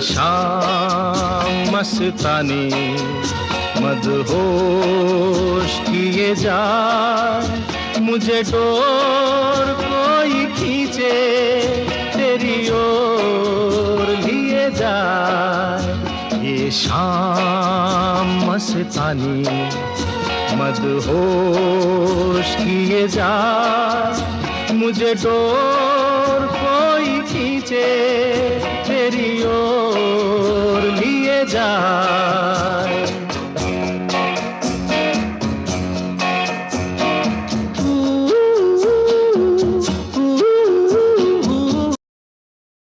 शाम मस्तानी मदहोश किए जाए, मुझे डोर कोई खींचे तेरी ओर लिए जाए। ये शाम मस्तानी मदहोश किए जाए, मुझे डोर कोई खींचे तेरी ओर लिए जाए।